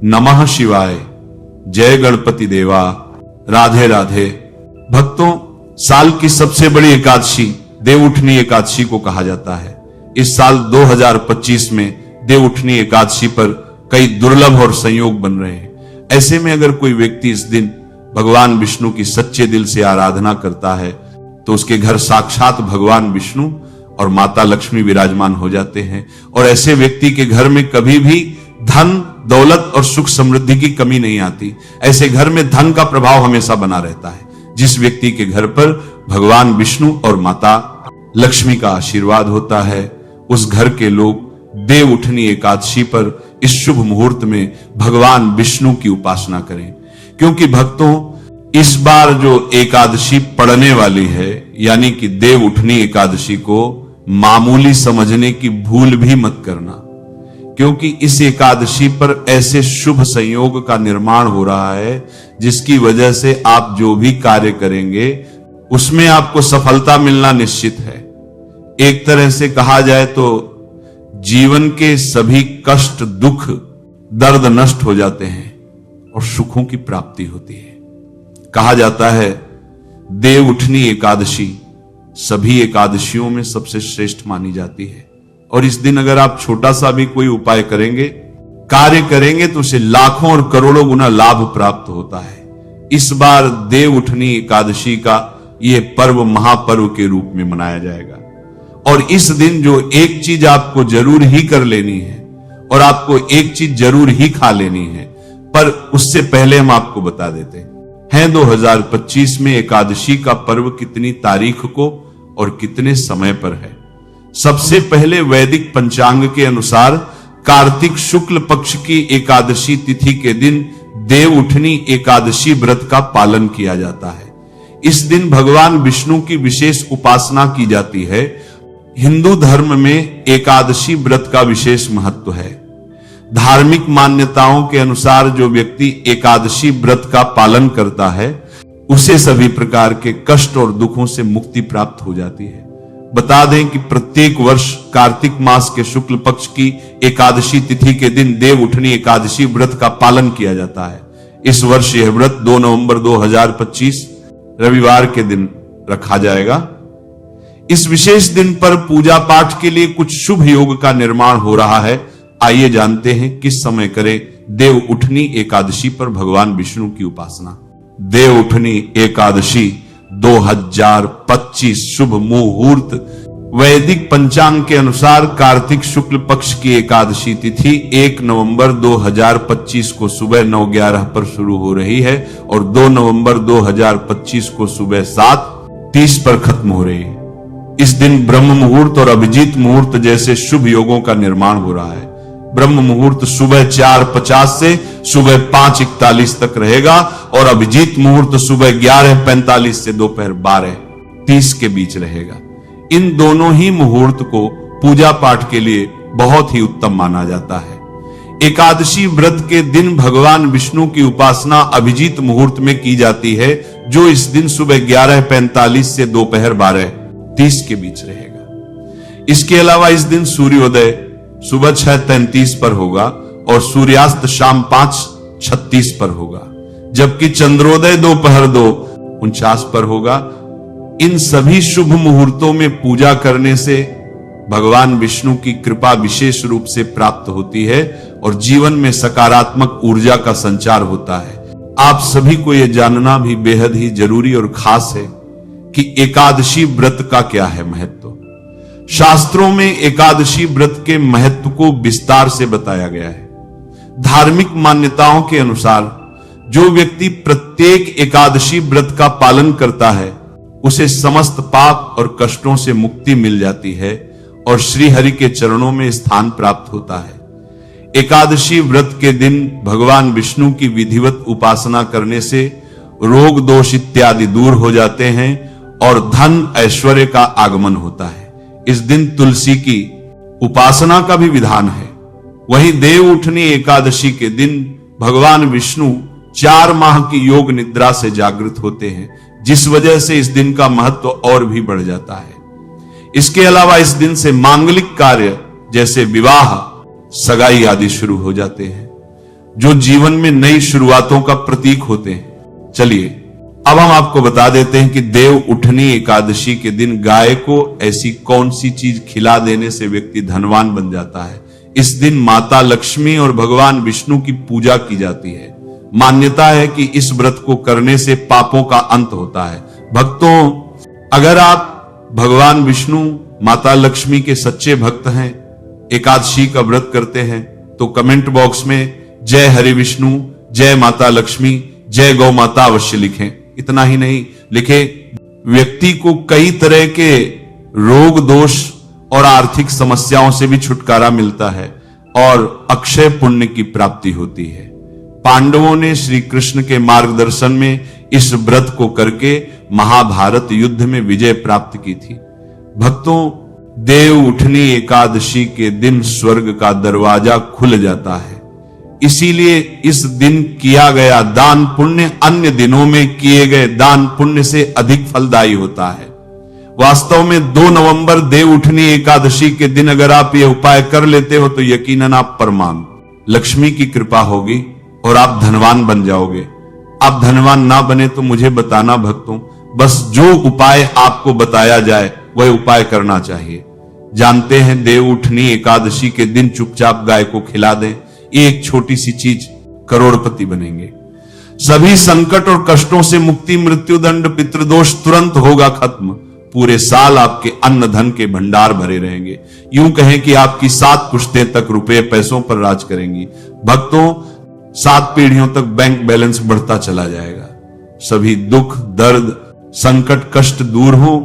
नमः शिवाय, जय गणपति देवा, राधे राधे। भक्तों, साल की सबसे बड़ी एकादशी देवउठनी एकादशी को कहा जाता है। इस साल 2025 में देवउठनी एकादशी पर कई दुर्लभ और संयोग बन रहे हैं। ऐसे में अगर कोई व्यक्ति इस दिन भगवान विष्णु की सच्चे दिल से आराधना करता है तो उसके घर साक्षात भगवान विष्णु और माता लक्ष्मी विराजमान हो जाते हैं, और ऐसे व्यक्ति के घर में कभी भी धन, दौलत और सुख समृद्धि की कमी नहीं आती। ऐसे घर में धन का प्रभाव हमेशा बना रहता है। जिस व्यक्ति के घर पर भगवान विष्णु और माता लक्ष्मी का आशीर्वाद होता है, उस घर के लोग देवउठनी एकादशी पर इस शुभ मुहूर्त में भगवान विष्णु की उपासना करें। क्योंकि भक्तों, इस बार जो एकादशी पड़ने वाली है, यानी कि देवउठनी एकादशी को मामूली समझने की भूल भी मत करना, क्योंकि इस एकादशी पर ऐसे शुभ संयोग का निर्माण हो रहा है जिसकी वजह से आप जो भी कार्य करेंगे उसमें आपको सफलता मिलना निश्चित है। एक तरह से कहा जाए तो जीवन के सभी कष्ट, दुख, दर्द नष्ट हो जाते हैं और सुखों की प्राप्ति होती है। कहा जाता है देवउठनी एकादशी सभी एकादशियों में सबसे श्रेष्ठ मानी जाती है, और इस दिन अगर आप छोटा सा भी कोई उपाय करेंगे, कार्य करेंगे, तो उसे लाखों और करोड़ों गुना लाभ प्राप्त होता है। इस बार देवउठनी एकादशी का यह पर्व महापर्व के रूप में मनाया जाएगा, और इस दिन जो एक चीज आपको जरूर ही कर लेनी है और आपको एक चीज जरूर ही खा लेनी है, पर उससे पहले हम आपको बता देते हैं 2025 में एकादशी का पर्व कितनी तारीख को और कितने समय पर है। सबसे पहले वैदिक पंचांग के अनुसार कार्तिक शुक्ल पक्ष की एकादशी तिथि के दिन देवउठनी एकादशी व्रत का पालन किया जाता है। इस दिन भगवान विष्णु की विशेष उपासना की जाती है। हिंदू धर्म में एकादशी व्रत का विशेष महत्व है। धार्मिक मान्यताओं के अनुसार जो व्यक्ति एकादशी व्रत का पालन करता है उसे सभी प्रकार के कष्ट और दुखों से मुक्ति प्राप्त हो जाती है। बता दें कि प्रत्येक वर्ष कार्तिक मास के शुक्ल पक्ष की एकादशी तिथि के दिन देवउठनी एकादशी व्रत का पालन किया जाता है। इस वर्ष यह व्रत 2 नवंबर 2025 रविवार के दिन रखा जाएगा। इस विशेष दिन पर पूजा पाठ के लिए कुछ शुभ योग का निर्माण हो रहा है। आइए जानते हैं किस समय करें देवउठनी एकादशी पर भगवान विष्णु की उपासना। देवउठनी एकादशी 2025 शुभ मुहूर्त। वैदिक पंचांग के अनुसार कार्तिक शुक्ल पक्ष की एकादशी तिथि 1 नवंबर 2025 को सुबह 9:11 पर शुरू हो रही है और 2 नवंबर 2025 को सुबह 7:30 पर खत्म हो रही है। इस दिन ब्रह्म मुहूर्त और अभिजीत मुहूर्त जैसे शुभ योगों का निर्माण हो रहा है। ब्रह्म मुहूर्त सुबह 4:50 से सुबह 5:41 तक रहेगा और अभिजीत मुहूर्त सुबह 11:45 से दोपहर 12:30 के बीच रहेगा। इन दोनों ही मुहूर्त को पूजा पाठ के लिए बहुत ही उत्तम माना जाता है। एकादशी व्रत के दिन भगवान विष्णु की उपासना अभिजीत मुहूर्त में की जाती है, जो इस दिन सुबह 11:45 से दोपहर 12:30 के बीच रहेगा। इसके अलावा इस दिन सूर्योदय सुबह 6:33 पर होगा और सूर्यास्त शाम 5:36 पर होगा, जबकि चंद्रोदय दोपहर 2:49 पर होगा। इन सभी शुभ मुहूर्तों में पूजा करने से भगवान विष्णु की कृपा विशेष रूप से प्राप्त होती है और जीवन में सकारात्मक ऊर्जा का संचार होता है। आप सभी को यह जानना भी बेहद ही जरूरी और खास है कि एकादशी व्रत का क्या है महत्व। शास्त्रों में एकादशी व्रत के महत्व को विस्तार से बताया गया है। धार्मिक मान्यताओं के अनुसार जो व्यक्ति प्रत्येक एकादशी व्रत का पालन करता है उसे समस्त पाप और कष्टों से मुक्ति मिल जाती है और श्री हरि के चरणों में स्थान प्राप्त होता है। एकादशी व्रत के दिन भगवान विष्णु की विधिवत उपासना करने से रोग दोष इत्यादि दूर हो जाते हैं और धन ऐश्वर्य का आगमन होता है। इस दिन तुलसी की उपासना का भी विधान है। वहीं देवउठनी एकादशी के दिन भगवान विष्णु 4 माह की योग निद्रा से जागृत होते हैं, जिस वजह से इस दिन का महत्व और भी बढ़ जाता है। इसके अलावा इस दिन से मांगलिक कार्य जैसे विवाह, सगाई आदि शुरू हो जाते हैं। जो जीवन में नई शुरुआतों का प्रतीक होते हैं। चलिए अब हम आपको बता देते हैं कि देव उठनी एकादशी के दिन गाय को ऐसी कौन सी चीज खिला देने से व्यक्ति धनवान बन जाता है। इस दिन माता लक्ष्मी और भगवान विष्णु की पूजा की जाती है। मान्यता है कि इस व्रत को करने से पापों का अंत होता है। भक्तों, अगर आप भगवान विष्णु माता लक्ष्मी के सच्चे भक्त हैं, एकादशी का व्रत करते हैं, तो कमेंट बॉक्स में जय हरि विष्णु, जय माता लक्ष्मी, जय गौ माता अवश्य लिखें। इतना ही नहीं, लिखे व्यक्ति को कई तरह के रोग दोष और आर्थिक समस्याओं से भी छुटकारा मिलता है और अक्षय पुण्य की प्राप्ति होती है। पांडवों ने श्री कृष्ण के मार्गदर्शन में इस व्रत को करके महाभारत युद्ध में विजय प्राप्त की थी। भक्तों, देव उठनी एकादशी के दिन स्वर्ग का दरवाजा खुल जाता है। इसीलिए इस दिन किया गया दान पुण्य अन्य दिनों में किए गए दान पुण्य से अधिक फलदायी होता है। वास्तव में 2 नवंबर देव उठनी एकादशी के दिन अगर आप ये उपाय कर लेते हो तो यकीनन आप परमान लक्ष्मी की कृपा होगी और आप धनवान बन जाओगे। आप धनवान ना बने तो मुझे बताना भक्तों, बस जो उपाय आपको बताया जाए वह उपाय करना चाहिए। जानते हैं देव उठनी एकादशी के दिन चुपचाप गाय को खिला दें, एक छोटी सी चीज, करोड़पति बनेंगे। सभी संकट और कष्टों से मुक्ति, मृत्युदंड, पितृदोष तुरंत होगा खत्म। पूरे साल आपके अन्न धन के भंडार भरे रहेंगे। यूं कहें कि आपकी 7 पुश्तें तक रुपए पैसों पर राज करेंगी। भक्तों, 7 पीढ़ियों तक बैंक बैलेंस बढ़ता चला जाएगा। सभी दुख दर्द संकट कष्ट दूर हो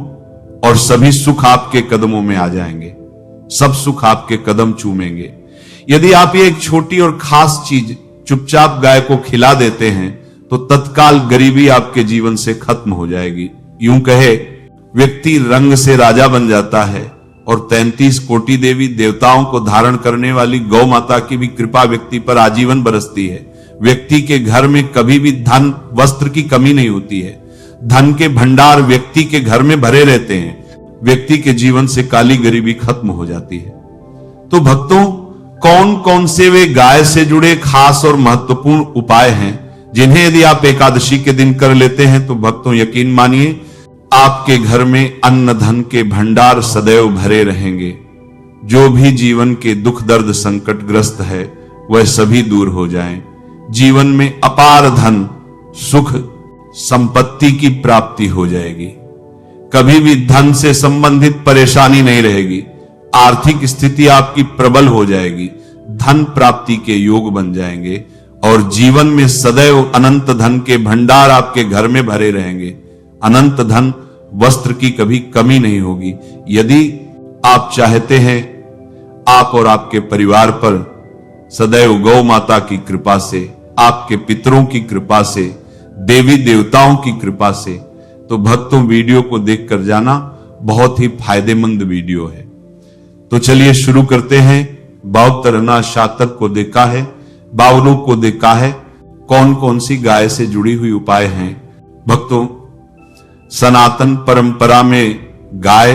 और सभी सुख आपके कदमों में आ जाएंगे। सब सुख आपके कदम चूमेंगे। यदि आप ये एक छोटी और खास चीज चुपचाप गाय को खिला देते हैं तो तत्काल गरीबी आपके जीवन से खत्म हो जाएगी। यूं कहे व्यक्ति रंग से राजा बन जाता है और 33 कोटि देवी देवताओं को धारण करने वाली गौ माता की भी कृपा व्यक्ति पर आजीवन बरसती है। व्यक्ति के घर में कभी भी धन वस्त्र की कमी नहीं होती है। धन के भंडार व्यक्ति के घर में भरे रहते हैं। व्यक्ति के जीवन से काली गरीबी खत्म हो जाती है। तो भक्तों, कौन कौन से वे गाय से जुड़े खास और महत्वपूर्ण उपाय हैं जिन्हें यदि आप एकादशी के दिन कर लेते हैं तो भक्तों यकीन मानिए आपके घर में अन्न धन के भंडार सदैव भरे रहेंगे। जो भी जीवन के दुख दर्द संकटग्रस्त है वह सभी दूर हो जाएं। जीवन में अपार धन सुख संपत्ति की प्राप्ति हो जाएगी। कभी भी धन से संबंधित परेशानी नहीं रहेगी। आर्थिक स्थिति आपकी प्रबल हो जाएगी। धन प्राप्ति के योग बन जाएंगे और जीवन में सदैव अनंत धन के भंडार आपके घर में भरे रहेंगे। अनंत धन वस्त्र की कभी कमी नहीं होगी। यदि आप चाहते हैं आप और आपके परिवार पर सदैव गौ माता की कृपा से, आपके पितरों की कृपा से, देवी देवताओं की कृपा से, तो भक्तों वीडियो को देखकर जाना, बहुत ही फायदेमंद वीडियो है। तो चलिए शुरू करते हैं। बावतरना शातक को देखा है, बावलों को देखा है, कौन कौन सी गाय से जुड़ी हुई उपाय हैं। भक्तों, सनातन परंपरा में गाय,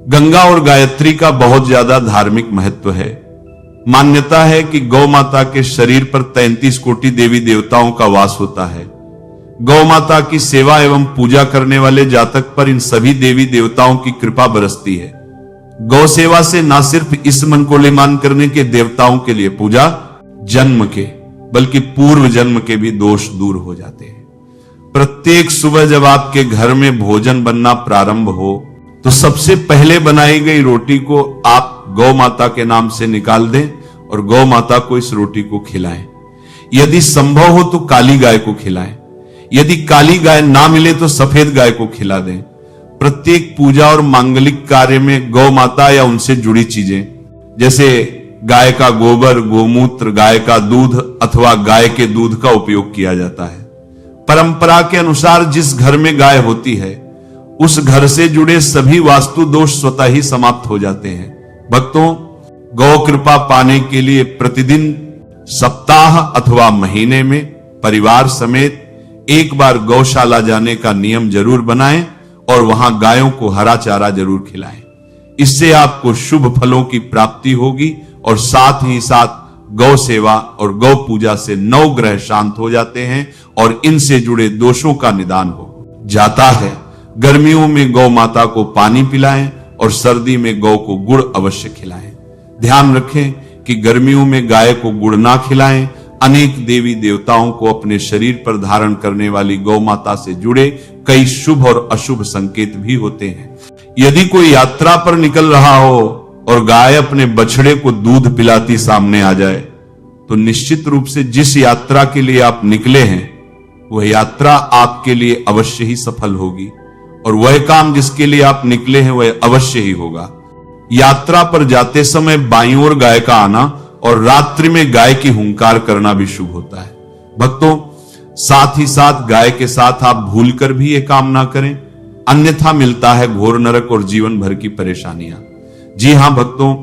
गंगा और गायत्री का बहुत ज्यादा धार्मिक महत्व है। मान्यता है कि गौ माता के शरीर पर 33 कोटि देवी देवताओं का वास होता है। गौ माता की सेवा एवं पूजा करने वाले जातक पर इन सभी देवी देवताओं की कृपा बरसती है। गौ सेवा से न सिर्फ इस मन को लेमान करने के देवताओं के लिए पूजा जन्म के बल्कि पूर्व जन्म के भी दोष दूर हो जाते हैं। प्रत्येक सुबह जब आपके घर में भोजन बनना प्रारंभ हो तो सबसे पहले बनाई गई रोटी को आप गौ माता के नाम से निकाल दें और गौ माता को इस रोटी को खिलाएं। यदि संभव हो तो काली गाय को खिलाएं। यदि काली गाय ना मिले तो सफेद गाय को खिला दें। प्रत्येक पूजा और मांगलिक कार्य में गौ माता या उनसे जुड़ी चीजें जैसे गाय का गोबर, गोमूत्र, गाय का दूध अथवा गाय के दूध का उपयोग किया जाता है। परंपरा के अनुसार जिस घर में गाय होती है उस घर से जुड़े सभी वास्तु दोष स्वतः ही समाप्त हो जाते हैं। भक्तों, गौ कृपा पाने के लिए प्रतिदिन, सप्ताह अथवा महीने में परिवार समेत एक बार गौशाला जाने का नियम जरूर बनाएं और वहां गायों को हरा चारा जरूर खिलाएं। इससे आपको शुभ फलों की प्राप्ति होगी और साथ ही साथ गौ सेवा और गौ पूजा से 9 ग्रह शांत हो जाते हैं और इनसे जुड़े दोषों का निदान हो जाता है। गर्मियों में गौ माता को पानी पिलाएं और सर्दी में गौ को गुड़ अवश्य खिलाएं। ध्यान रखें कि गर्मियों में गाय को गुड़ ना खिलाएं। अनेक देवी देवताओं को अपने शरीर पर धारण करने वाली गौ माता से जुड़े कई शुभ और अशुभ संकेत भी होते हैं। यदि कोई यात्रा पर निकल रहा हो और गाय अपने बछड़े को दूध पिलाती सामने आ जाए तो निश्चित रूप से जिस यात्रा के लिए आप निकले हैं वह यात्रा आपके लिए अवश्य ही सफल होगी और वह काम जिसके लिए आप निकले हैं वह अवश्य ही होगा। यात्रा पर जाते समय बाईं ओर गाय का आना और रात्रि में गाय की हुंकार करना भी शुभ होता है। भक्तों, साथ ही साथ गाय के साथ आप भूलकर भी ये काम ना करें, अन्यथा मिलता है घोर नरक और जीवन भर की परेशानियां। जी हां भक्तों,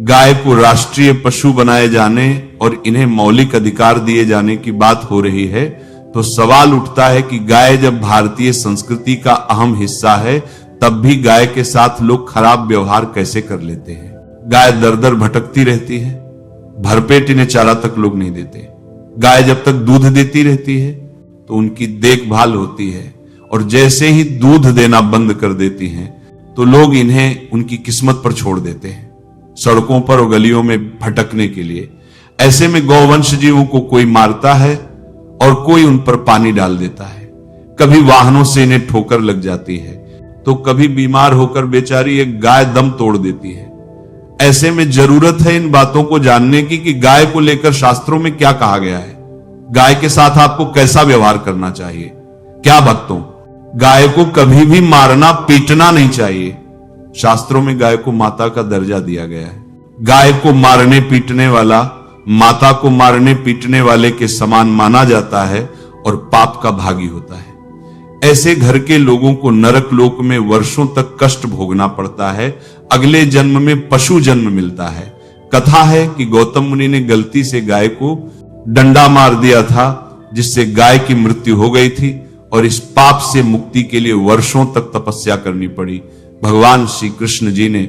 गाय को राष्ट्रीय पशु बनाए जाने और इन्हें मौलिक अधिकार दिए जाने की बात हो रही है तो सवाल उठता है कि गाय जब भारतीय संस्कृति का अहम हिस्सा है तब भी गाय के साथ लोग खराब व्यवहार कैसे कर लेते हैं। गाय दर दर भटकती रहती है, भरपेट इन्हें चारा तक लोग नहीं देते। गाय जब तक दूध देती रहती है तो उनकी देखभाल होती है और जैसे ही दूध देना बंद कर देती हैं तो लोग इन्हें उनकी किस्मत पर छोड़ देते हैं, सड़कों पर और गलियों में भटकने के लिए। ऐसे में गौवंश जीवों को कोई मारता है और कोई उन पर पानी डाल देता है। कभी वाहनों से इन्हें ठोकर लग जाती है तो कभी बीमार होकर बेचारी एक गाय दम तोड़ देती है। ऐसे में जरूरत है इन बातों को जानने की कि गाय को लेकर शास्त्रों में क्या कहा गया है, गाय के साथ आपको कैसा व्यवहार करना चाहिए। क्या भक्तों, गाय को कभी भी मारना पीटना नहीं चाहिए। शास्त्रों में गाय को माता का दर्जा दिया गया है। गाय को मारने पीटने वाला माता को मारने पीटने वाले के समान माना जाता है और पाप का भागी होता है। ऐसे घर के लोगों को नरक लोक में वर्षों तक कष्ट भोगना पड़ता है। अगले जन्म में पशु जन्म मिलता है। कथा है कि गौतम मुनि ने गलती से गाय को डंडा मार दिया था जिससे गाय की मृत्यु हो गई थी और इस पाप से मुक्ति के लिए वर्षों तक तपस्या करनी पड़ी। भगवान श्री कृष्ण जी ने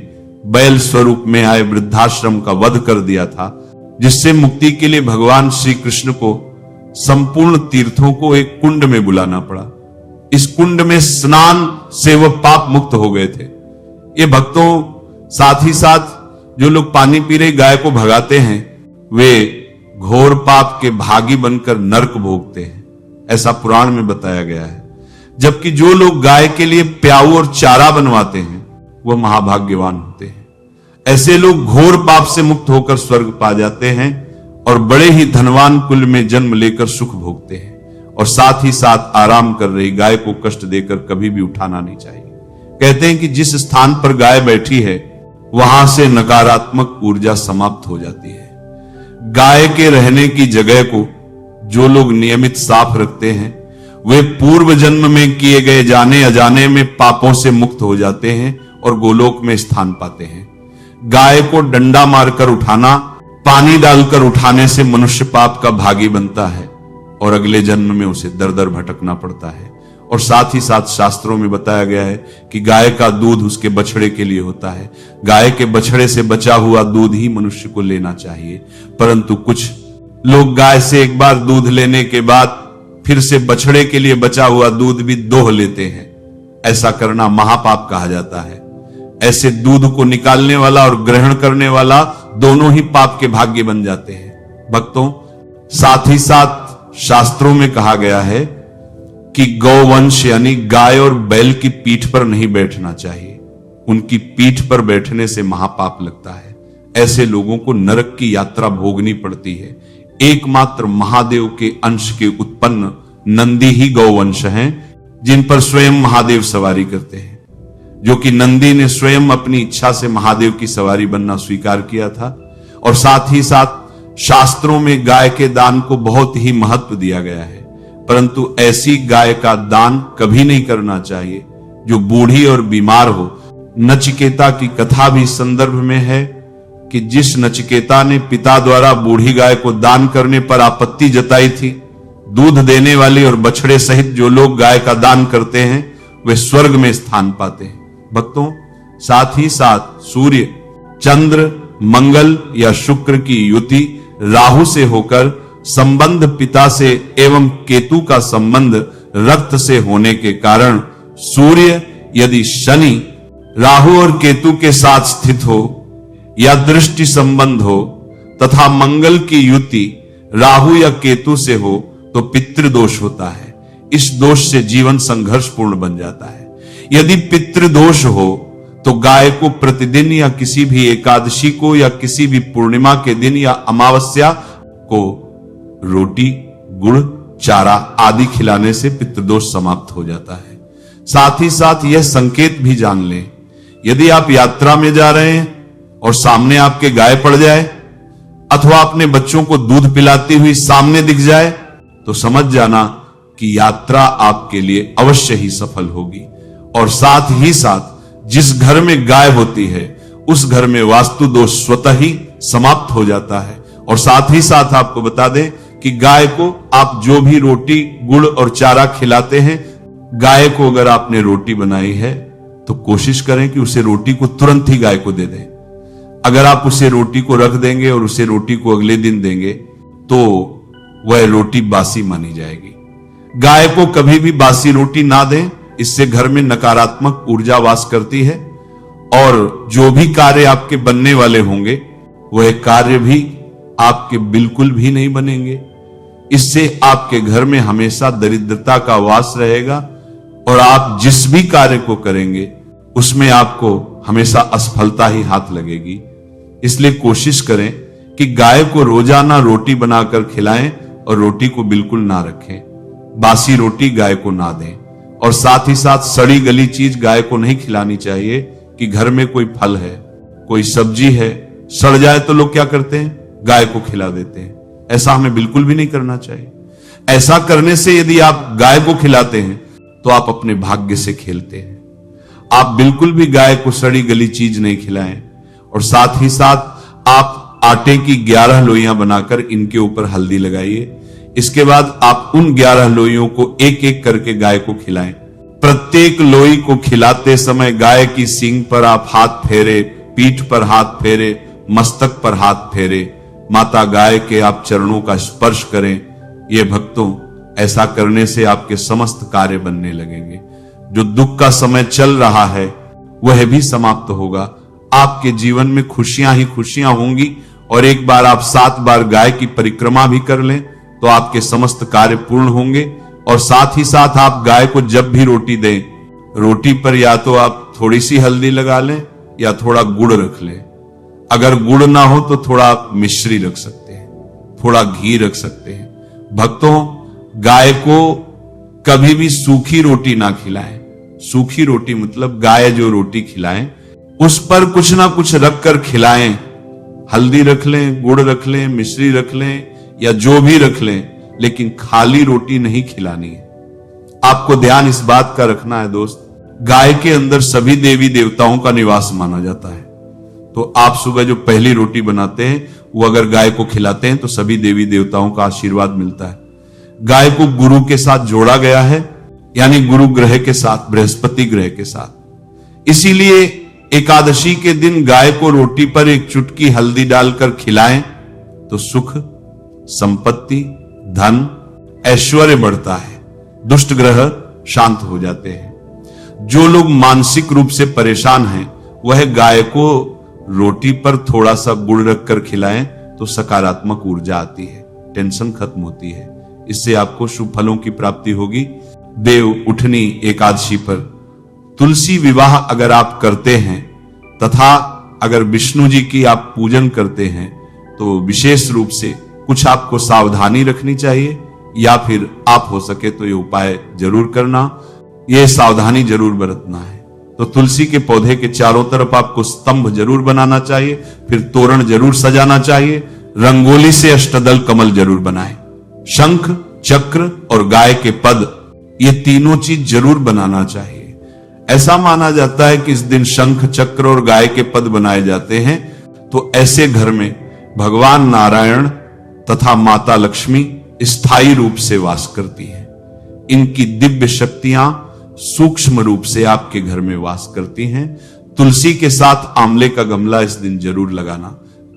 बैल स्वरूप में आए वृद्धाश्रम का वध कर दिया था जिससे मुक्ति के लिए भगवान श्री कृष्ण को संपूर्ण तीर्थों को एक कुंड में बुलाना पड़ा। इस कुंड में स्नान से वह पाप मुक्त हो गए थे। ये भक्तों, साथ ही साथ जो लोग पानी पी रही गाय को भगाते हैं वे घोर पाप के भागी बनकर नरक भोगते हैं, ऐसा पुराण में बताया गया है। जबकि जो लोग गाय के लिए प्याऊ और चारा बनवाते हैं वह महाभाग्यवान होते हैं। ऐसे लोग घोर पाप से मुक्त होकर स्वर्ग पा जाते हैं और बड़े ही धनवान कुल में जन्म लेकर सुख भोगते हैं। और साथ ही साथ आराम कर रही गाय को कष्ट देकर कभी भी उठाना नहीं चाहिए। कहते हैं कि जिस स्थान पर गाय बैठी है वहां से नकारात्मक ऊर्जा समाप्त हो जाती है। गाय के रहने की जगह को जो लोग नियमित साफ रखते हैं वे पूर्व जन्म में किए गए जाने अजाने में पापों से मुक्त हो जाते हैं और गोलोक में स्थान पाते हैं। गाय को डंडा मारकर उठाना, पानी डालकर उठाने से मनुष्य पाप का भागी बनता है और अगले जन्म में उसे दर दर भटकना पड़ता है। और साथ ही साथ शास्त्रों में बताया गया है कि गाय का दूध उसके बछड़े के लिए होता है। गाय के बछड़े से बचा हुआ दूध ही मनुष्य को लेना चाहिए। परंतु कुछ लोग गाय से एक बार दूध लेने के बाद फिर से बछड़े के लिए बचा हुआ दूध भी दोह लेते हैं। ऐसा करना महापाप कहा जाता है। ऐसे दूध को निकालने वाला और ग्रहण करने वाला दोनों ही पाप के भाग्य बन जाते हैं। भक्तों, साथ ही साथ शास्त्रों में कहा गया है कि गौवंश यानी गाय और बैल की पीठ पर नहीं बैठना चाहिए। उनकी पीठ पर बैठने से महापाप लगता है। ऐसे लोगों को नरक की यात्रा भोगनी पड़ती है। एकमात्र महादेव के अंश के उत्पन्न नंदी ही गौवंश हैं जिन पर स्वयं महादेव सवारी करते हैं। जो कि नंदी ने स्वयं अपनी इच्छा से महादेव की सवारी बनना स्वीकार किया था। और साथ ही साथ शास्त्रों में गाय के दान को बहुत ही महत्व दिया गया है। परंतु ऐसी गाय का दान कभी नहीं करना चाहिए जो बूढ़ी और बीमार हो। नचिकेता की कथा भी इस संदर्भ में है कि जिस नचिकेता ने पिता द्वारा बूढ़ी गाय को दान करने पर आपत्ति जताई थी, दूध देने वाली और बछड़े सहित जो लोग गाय का दान करते हैं वे स्वर्ग में स्थान पाते हैं। भक्तों, साथ ही साथ सूर्य, चंद्र, मंगल या शुक्र की युति राहु से होकर संबंध पिता से एवं केतु का संबंध रक्त से होने के कारण सूर्य यदि शनि राहु और केतु के साथ स्थित हो या दृष्टि संबंध हो तथा मंगल की युति राहु या केतु से हो तो पितृदोष होता है। इस दोष से जीवन संघर्षपूर्ण बन जाता है। यदि पितृदोष हो तो गाय को प्रतिदिन या किसी भी एकादशी को या किसी भी पूर्णिमा के दिन या अमावस्या को रोटी, गुड़, चारा आदि खिलाने से पितृदोष समाप्त हो जाता है। साथ ही साथ यह संकेत भी जान लें, यदि आप यात्रा में जा रहे हैं और सामने आपके गाय पड़ जाए अथवा अपने बच्चों को दूध पिलाती हुई सामने दिख जाए तो समझ जाना कि यात्रा आपके लिए अवश्य ही सफल होगी। और साथ ही साथ जिस घर में गाय होती है उस घर में वास्तु दोष स्वतः ही समाप्त हो जाता है। और साथ ही साथ आपको बता दें कि गाय को आप जो भी रोटी, गुड़ और चारा खिलाते हैं, गाय को अगर आपने रोटी बनाई है तो कोशिश करें कि उसे रोटी को तुरंत ही गाय को दे दें। अगर आप उसे रोटी को रख देंगे और उसे रोटी को अगले दिन देंगे तो वह रोटी बासी मानी जाएगी। गाय को कभी भी बासी रोटी ना दें, इससे घर में नकारात्मक ऊर्जा वास करती है और जो भी कार्य आपके बनने वाले होंगे वह कार्य भी आपके बिल्कुल भी नहीं बनेंगे। इससे आपके घर में हमेशा दरिद्रता का वास रहेगा और आप जिस भी कार्य को करेंगे उसमें आपको हमेशा असफलता ही हाथ लगेगी। इसलिए कोशिश करें कि गाय को रोजाना रोटी बनाकर खिलाएं और रोटी को बिल्कुल ना रखें। बासी रोटी गाय को ना दें और साथ ही साथ सड़ी गली चीज गाय को नहीं खिलानी चाहिए कि घर में कोई फल है, कोई सब्जी है, सड़ जाए तो लोग क्या करते हैं, गाय को खिला देते हैं। ऐसा हमें बिल्कुल भी नहीं करना चाहिए। ऐसा करने से यदि आप गाय को खिलाते हैं तो आप अपने भाग्य से खेलते हैं। आप बिल्कुल भी गाय को सड़ी गली चीज नहीं खिलाएं और साथ ही साथ आप आटे की 11 लोइयां बनाकर इनके ऊपर हल्दी लगाइए। इसके बाद आप उन 11 लोइयों को एक एक करके गाय को खिलाएं। प्रत्येक लोई को खिलाते समय गाय की सींग पर आप हाथ फेरे, पीठ पर हाथ फेरे, मस्तक पर हाथ फेरे, माता गाय के आप चरणों का स्पर्श करें। ये भक्तों, ऐसा करने से आपके समस्त कार्य बनने लगेंगे। जो दुख का समय चल रहा है वह भी समाप्त होगा। आपके जीवन में खुशियां ही खुशियां होंगी और एक बार आप 7 बार गाय की परिक्रमा भी कर लें तो आपके समस्त कार्य पूर्ण होंगे। और साथ ही साथ आप गाय को जब भी रोटी दें, रोटी पर या तो आप थोड़ी सी हल्दी लगा लें या थोड़ा गुड़ रख लें। अगर गुड़ ना हो तो थोड़ा आप मिश्री रख सकते हैं, थोड़ा घी रख सकते हैं। भक्तों, गाय को कभी भी सूखी रोटी ना खिलाएं। सूखी रोटी मतलब गाय जो रोटी खिलाएं उस पर कुछ ना कुछ रख कर खिलाएं। हल्दी रख लें, गुड़ रख लें, मिश्री रख लें या जो भी रख लें, लेकिन खाली रोटी नहीं खिलानी है। आपको ध्यान इस बात का रखना है दोस्त, गाय के अंदर सभी देवी देवताओं का निवास माना जाता है। तो आप सुबह जो पहली रोटी बनाते हैं वो अगर गाय को खिलाते हैं तो सभी देवी देवताओं का आशीर्वाद मिलता है। गाय को गुरु के साथ जोड़ा गया है, यानी गुरु ग्रह के साथ, बृहस्पति ग्रह के साथ। इसीलिए एकादशी के दिन गाय को रोटी पर एक चुटकी हल्दी डालकर खिलाएं तो सुख, संपत्ति, धन, ऐश्वर्य बढ़ता है, दुष्ट ग्रह शांत हो जाते हैं। जो लोग मानसिक रूप से परेशान हैं वह गाय को रोटी पर थोड़ा सा गुड़ रखकर खिलाएं तो सकारात्मक ऊर्जा आती है, टेंशन खत्म होती है। इससे आपको शुभ फलों की प्राप्ति होगी। देव उठनी एकादशी पर तुलसी विवाह अगर आप करते हैं तथा अगर विष्णु जी की आप पूजन करते हैं तो विशेष रूप से कुछ आपको सावधानी रखनी चाहिए, या फिर आप हो सके तो ये उपाय जरूर करना, ये सावधानी जरूर बरतना है। तो तुलसी के पौधे के चारों तरफ आपको स्तंभ जरूर बनाना चाहिए, फिर तोरण जरूर सजाना चाहिए, रंगोली से अष्टदल कमल जरूर बनाएं। शंख, चक्र और गाय के पद, ये तीनों चीज जरूर बनाना चाहिए। ऐसा माना जाता है कि इस दिन शंख, चक्र और गाय के पद बनाए जाते हैं तो ऐसे घर में भगवान नारायण तथा माता लक्ष्मी स्थायी रूप से वास करती है। इनकी दिव्य शक्तियां सूक्ष्म रूप से आपके घर में वास करती हैं। तुलसी के साथ आंवले का गमला इस दिन जरूर लगाना।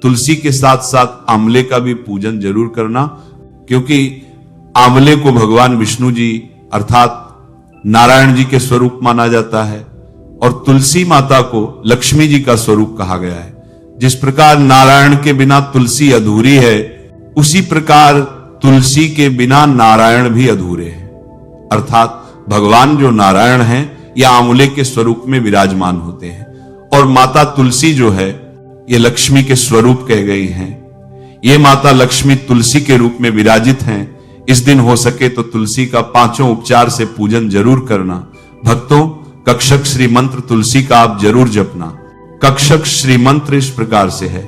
तुलसी के साथ साथ आंवले का भी पूजन जरूर करना, क्योंकि आंवले को भगवान विष्णु जी अर्थात नारायण जी के स्वरूप माना जाता है और तुलसी माता को लक्ष्मी जी का स्वरूप कहा गया है। जिस प्रकार नारायण के बिना तुलसी अधूरी है, उसी प्रकार तुलसी के बिना नारायण भी अधूरे हैं। अर्थात भगवान जो नारायण हैं या आंवले के स्वरूप में विराजमान होते हैं और माता तुलसी जो है ये लक्ष्मी के स्वरूप कह गई हैं। ये माता लक्ष्मी तुलसी के रूप में विराजित हैं। इस दिन हो सके तो तुलसी का 5 उपचार से पूजन जरूर करना। भक्तों, कक्षक श्री मंत्र तुलसी का आप जरूर जपना। कक्षक श्री मंत्र इस प्रकार से है,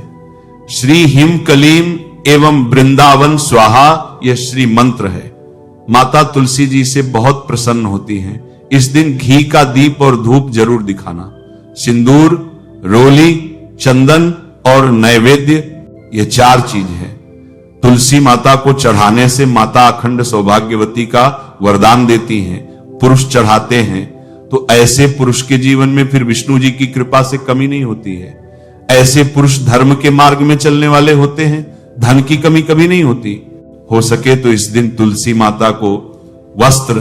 श्री हिम कलीम एवं वृंदावन स्वाहा, यह श्री मंत्र है। माता तुलसी जी से बहुत प्रसन्न होती हैं। इस दिन घी का दीप और धूप जरूर दिखाना। सिंदूर, रोली, चंदन और नैवेद्य, ये 4 चीज है। तुलसी माता को चढ़ाने से माता अखंड सौभाग्यवती का वरदान देती हैं। पुरुष चढ़ाते हैं तो ऐसे पुरुष के जीवन में फिर विष्णु जी की कृपा से कमी नहीं होती है। ऐसे पुरुष धर्म के मार्ग में चलने वाले होते हैं, धन की कमी कभी नहीं होती। हो सके तो इस दिन तुलसी माता को वस्त्र,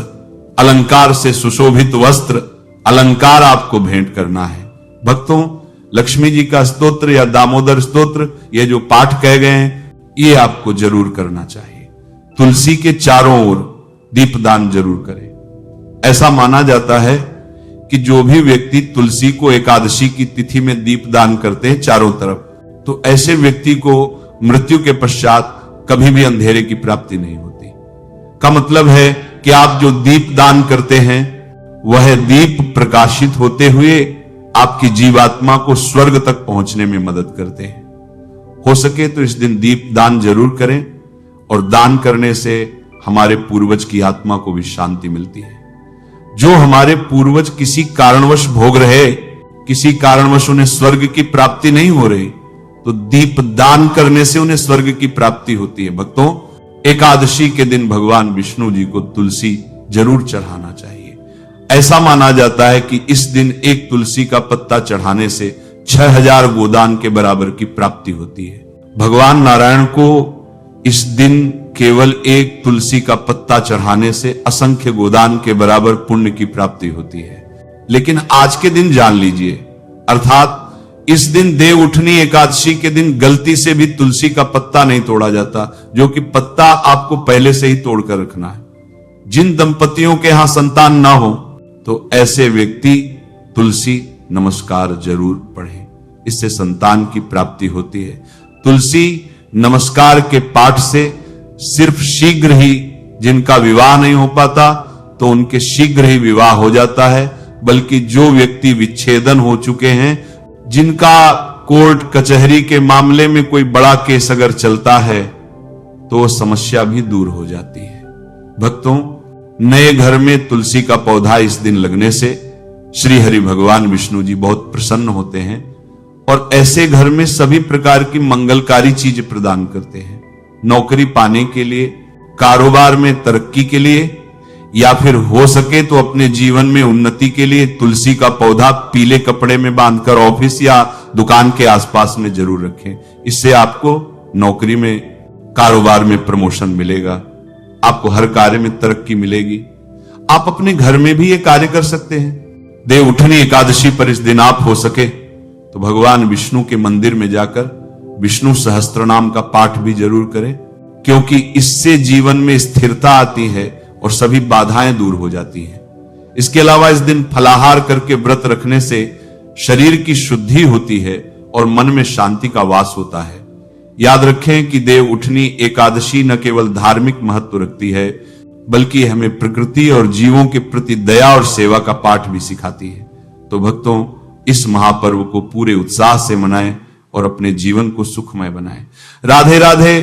अलंकार से सुशोभित वस्त्र, अलंकार आपको भेंट करना है। भक्तों, लक्ष्मी जी का स्तोत्र या दामोदर स्तोत्र, ये जो पाठ कहे गए हैं, ये आपको जरूर करना चाहिए। तुलसी के चारों ओर दीपदान जरूर करें। ऐसा माना जाता है कि जो भी व्यक्ति तुलसी को एकादशी की तिथि में दीपदान करते हैं चारों तरफ, तो ऐसे व्यक्ति को मृत्यु के पश्चात कभी भी अंधेरे की प्राप्ति नहीं होती। का मतलब है कि आप जो दीप दान करते हैं वह दीप प्रकाशित होते हुए आपकी जीवात्मा को स्वर्ग तक पहुंचने में मदद करते हैं। हो सके तो इस दिन दीप दान जरूर करें और दान करने से हमारे पूर्वज की आत्मा को भी शांति मिलती है। जो हमारे पूर्वज किसी कारणवश भोग रहे, किसी कारणवश उन्हें स्वर्ग की प्राप्ति नहीं हो रही, तो दीप दान करने से उन्हें स्वर्ग की प्राप्ति होती है। भक्तों, एकादशी के दिन भगवान विष्णु जी को तुलसी जरूर चढ़ाना चाहिए। ऐसा माना जाता है कि इस दिन एक तुलसी का पत्ता चढ़ाने से 6000 गोदान के बराबर की प्राप्ति होती है। भगवान नारायण को इस दिन केवल एक तुलसी का पत्ता चढ़ाने से असंख्य गोदान के बराबर पुण्य की प्राप्ति होती है। लेकिन आज के दिन जान लीजिए, अर्थात इस दिन देव उठनी एकादशी के दिन गलती से भी तुलसी का पत्ता नहीं तोड़ा जाता, जो कि पत्ता आपको पहले से ही तोड़कर रखना है। जिन दंपतियों के यहां संतान ना हो तो ऐसे व्यक्ति तुलसी नमस्कार जरूर पढ़ें, इससे संतान की प्राप्ति होती है। तुलसी नमस्कार के पाठ से सिर्फ शीघ्र ही, जिनका विवाह नहीं हो पाता तो उनके शीघ्र ही विवाह हो जाता है, बल्कि जो व्यक्ति विच्छेदन हो चुके हैं, जिनका कोर्ट कचहरी के मामले में कोई बड़ा केस अगर चलता है तो समस्या भी दूर हो जाती है। भक्तों, नए घर में तुलसी का पौधा इस दिन लगने से श्री हरि भगवान विष्णु जी बहुत प्रसन्न होते हैं और ऐसे घर में सभी प्रकार की मंगलकारी चीज प्रदान करते हैं। नौकरी पाने के लिए, कारोबार में तरक्की के लिए, या फिर हो सके तो अपने जीवन में उन्नति के लिए तुलसी का पौधा पीले कपड़े में बांधकर ऑफिस या दुकान के आसपास में जरूर रखें। इससे आपको नौकरी में, कारोबार में प्रमोशन मिलेगा, आपको हर कार्य में तरक्की मिलेगी। आप अपने घर में भी ये कार्य कर सकते हैं। देव उठनी एकादशी पर इस दिन आप हो सके तो भगवान विष्णु के मंदिर में जाकर विष्णु सहस्त्रनाम का पाठ भी जरूर करें, क्योंकि इससे जीवन में स्थिरता आती है और सभी बाधाएं दूर हो जाती हैं। इसके अलावा इस दिन फलाहार करके व्रत रखने से शरीर की शुद्धि होती है और मन में शांति का वास होता है। याद रखें कि देव उठनी एकादशी न केवल धार्मिक महत्व रखती है, बल्कि हमें प्रकृति और जीवों के प्रति दया और सेवा का पाठ भी सिखाती है। तो भक्तों, इस महापर्व को पूरे उत्साह से मनाएं और अपने जीवन को सुखमय बनाएं। राधे राधे।